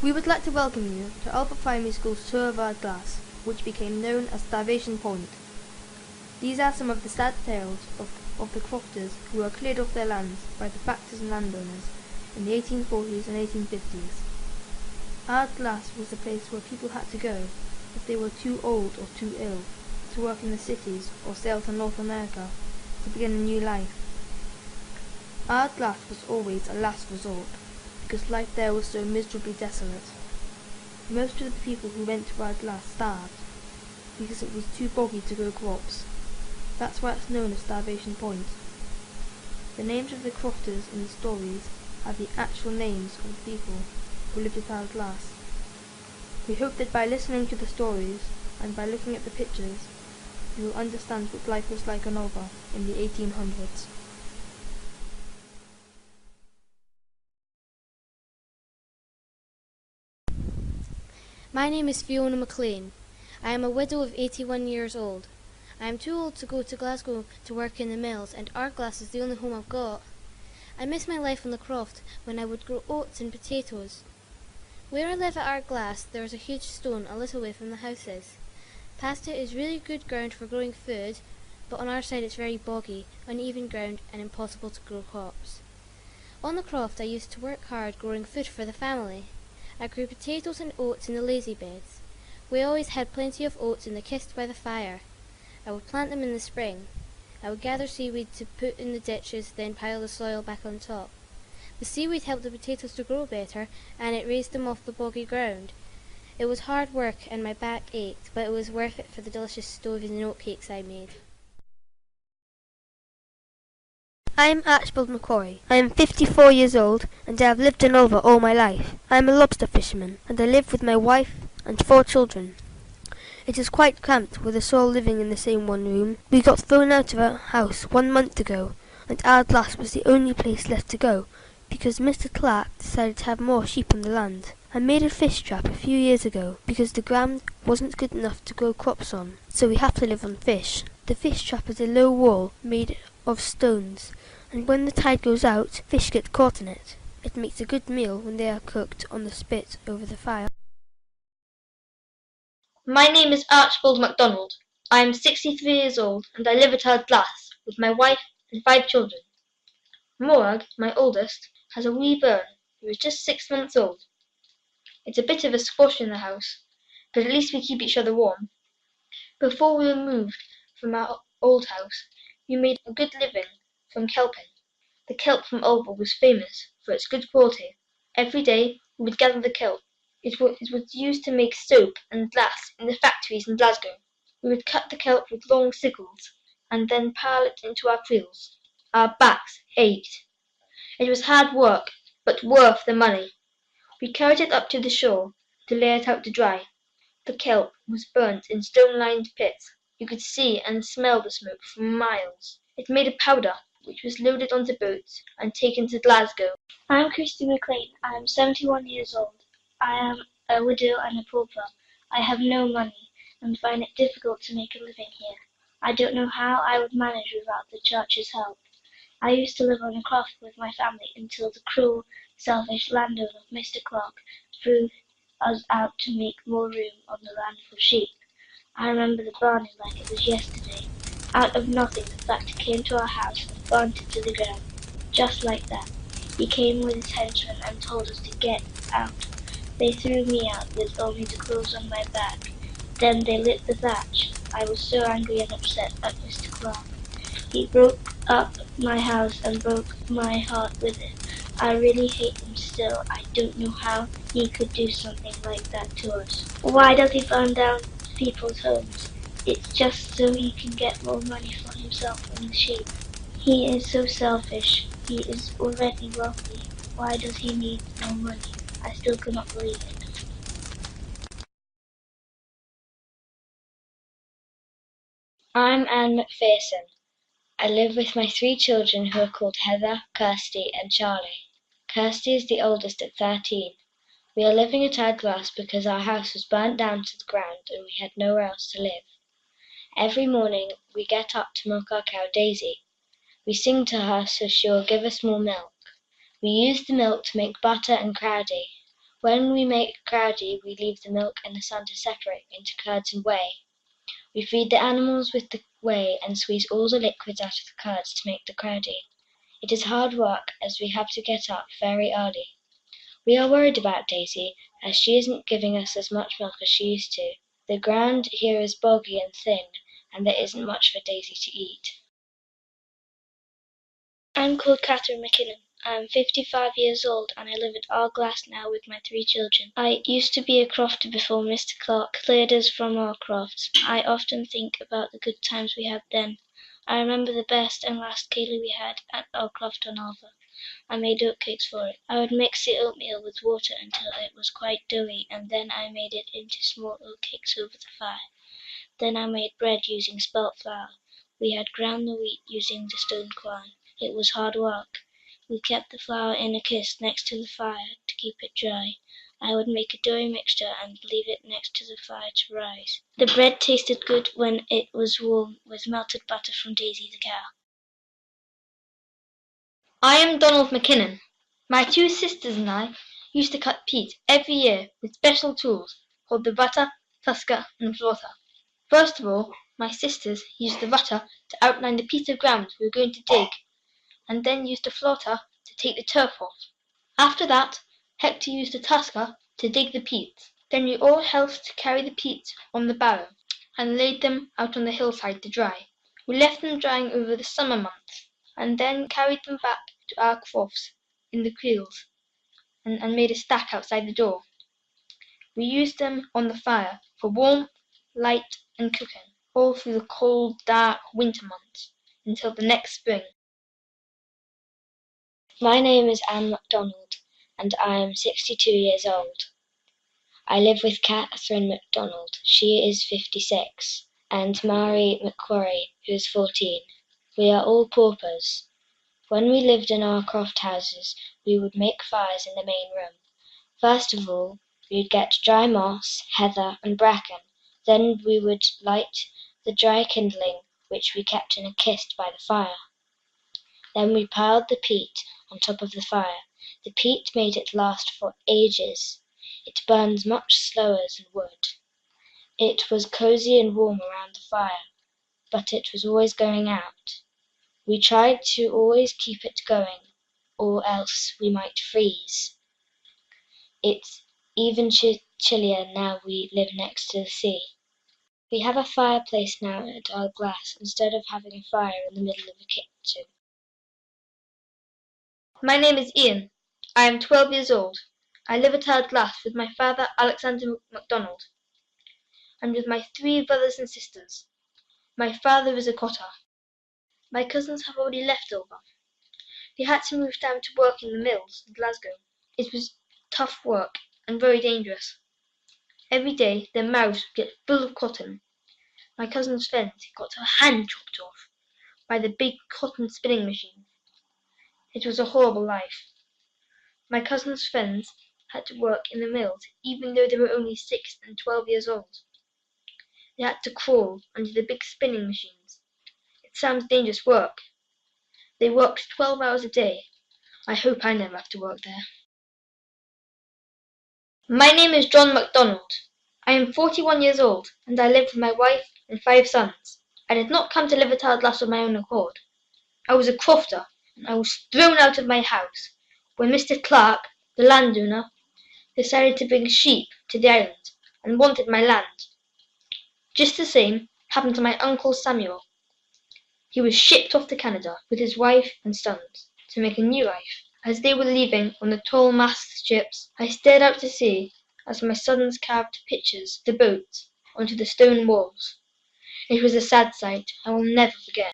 We would like to welcome you to Ulva Primary School's tour of our class, which became known as Starvation Point. These are some of the sad tales of the crofters who were cleared off their lands by the factors and landowners in the 1840s and 1850s. Our class was the place where people had to go if they were too old or too ill to work in the cities or sail to North America to begin a new life. Our class was always a last resort, because life there was so miserably desolate. Most of the people who went to our class starved, because it was too boggy to grow crops. That's why it's known as Starvation Point. The names of the crofters in the stories are the actual names of the people who lived at our class. We hope that by listening to the stories and by looking at the pictures, you will understand what life was like on Ulva in the 1800s. My name is Fiona McLean. I am a widow of 81 years old. I am too old to go to Glasgow to work in the mills, and Ardglass is the only home I've got. I miss my life on the croft when I would grow oats and potatoes. Where I live at Ardglass, there is a huge stone a little way from the houses. Past it is really good ground for growing food, but on our side it's very boggy, uneven ground and impossible to grow crops. On the croft I used to work hard growing food for the family. I grew potatoes and oats in the lazy beds. We always had plenty of oats in the kist by the fire. I would plant them in the spring. I would gather seaweed to put in the ditches, then pile the soil back on top. The seaweed helped the potatoes to grow better, and it raised them off the boggy ground. It was hard work and my back ached, but it was worth it for the delicious stovies and oatcakes I made. I am Archibald McCoy. I am 54 years old and I have lived in Ulva all my life. I am a lobster fisherman and I live with my wife and 4 children. It is quite cramped with us all living in the same one room. We got thrown out of our house 1 month ago and Ardglass was the only place left to go because Mr. Clark decided to have more sheep on the land. I made a fish trap a few years ago because the ground wasn't good enough to grow crops on, so we have to live on fish. The fish trap is a low wall made of stones, and when the tide goes out, fish get caught in it. It makes a good meal when they are cooked on the spit over the fire. My name is Archibald MacDonald. I am 63 years old and I live at Ardglass with my wife and 5 children. Morag, my oldest, has a wee bairn who is just 6 months old. It's a bit of a squash in the house, but at least we keep each other warm. Before we were moved from our old house, we made a good living from kelping. The kelp from Ulva was famous for its good quality. Every day we would gather the kelp. It was used to make soap and glass in the factories in Glasgow. We would cut the kelp with long sickles and then pile it into our creels. Our backs ached. It was hard work, but worth the money. We carried it up to the shore to lay it out to dry. The kelp was burnt in stone-lined pits. You could see and smell the smoke for miles. It made a powder which was loaded onto boats and taken to Glasgow. I'm Christy McLean. I am 71 years old. I am a widow and a pauper. I have no money and find it difficult to make a living here. I don't know how I would manage without the church's help. I used to live on a croft with my family until the cruel, selfish landowner, Mr. Clark, threw us out to make more room on the land for sheep. I remember the burning like it was yesterday. Out of nothing, the factor came to our house and burnt it to the ground. Just like that. He came with his henchmen and told us to get out. They threw me out with only the clothes on my back. Then they lit the thatch. I was so angry and upset at Mr. Clark. He broke up my house and broke my heart with it. I really hate him still. I don't know how he could do something like that to us. Why does he burn down people's homes? It's just so he can get more money for himself and the sheep. He is so selfish. He is already wealthy. Why does he need more money? I still cannot believe it. I'm Anne McPherson. I live with my 3 children who are called Heather, Kirsty and Charlie. Kirsty is the oldest at 13. We are living at Ardglass because our house was burnt down to the ground and we had nowhere else to live. Every morning we get up to milk our cow Daisy. We sing to her so she will give us more milk. We use the milk to make butter and crowdie. When we make crowdie, we leave the milk in the sun to separate into curds and whey. We feed the animals with the whey and squeeze all the liquids out of the curds to make the crowdie. It is hard work, as we have to get up very early. We are worried about Daisy, as she isn't giving us as much milk as she used to. The ground here is boggy and thin, and there isn't much for Daisy to eat. I'm called Catherine McKinnon. I'm 55 years old and I live at Ardglass now with my 3 children. I used to be a crofter before Mr. Clark cleared us from our crofts. I often think about the good times we had then. I remember the best and last ceilidh we had at our croft on Ulva. I made oatcakes for it. I would mix the oatmeal with water until it was quite doughy, and then I made it into small oatcakes over the fire. Then I made bread using spelt flour. We had ground the wheat using the stone quern. It was hard work. We kept the flour in a kist next to the fire to keep it dry. I would make a doughy mixture and leave it next to the fire to rise. The bread tasted good when it was warm, with melted butter from Daisy the cow. I am Donald McKinnon. My 2 sisters and I used to cut peat every year with special tools called the rutter, tusker, and flaughter. First of all, my sisters used the rutter to outline the piece of ground we were going to dig, and then used the flaughter to take the turf off. After that, Hector used the tusker to dig the peats. Then we all helped to carry the peats on the barrow and laid them out on the hillside to dry. We left them drying over the summer months, and then carried them back to our crofts in the creels and made a stack outside the door. We used them on the fire for warmth, light, and cooking, all through the cold, dark winter months until the next spring. My name is Anne MacDonald, and I am 62 years old. I live with Catherine MacDonald, she is 56, and Mary McQuarrie, who is 14. We are all paupers. When we lived in our croft houses, we would make fires in the main room. First of all, we would get dry moss, heather, and bracken. Then we would light the dry kindling, which we kept in a kist by the fire. Then we piled the peat on top of the fire. The peat made it last for ages. It burns much slower than wood. It was cosy and warm around the fire, but it was always going out. We tried to always keep it going, or else we might freeze. It's even chillier now we live next to the sea. We have a fireplace now at Ardglass instead of having a fire in the middle of the kitchen. My name is Ian. I am 12 years old. I live at Ardglass with my father, Alexander MacDonald, and with my 3 brothers and sisters. My father is a cotter. My cousins have already left Ulva. They had to move down to work in the mills in Glasgow. It was tough work and very dangerous. Every day their mouths would get full of cotton. My cousin's friend got her hand chopped off by the big cotton spinning machine. It was a horrible life. My cousin's friends had to work in the mills even though they were only 6 and 12 years old. They had to crawl under the big spinning machines. It sounds dangerous work. They worked 12 hours a day. I hope I never have to work there. My name is John MacDonald. I am 41 years old, and I live with my wife and 5 sons. I did not come to live at Ardglass of my own accord. I was a crofter, and I was thrown out of my house when Mr. Clark, the landowner, decided to bring sheep to the island and wanted my land. Just the same happened to my uncle Samuel. He was shipped off to Canada with his wife and sons to make a new life. As they were leaving on the tall-masted ships, I stared out to sea as my sons carved pictures of the boats onto the stone walls. It was a sad sight I will never forget.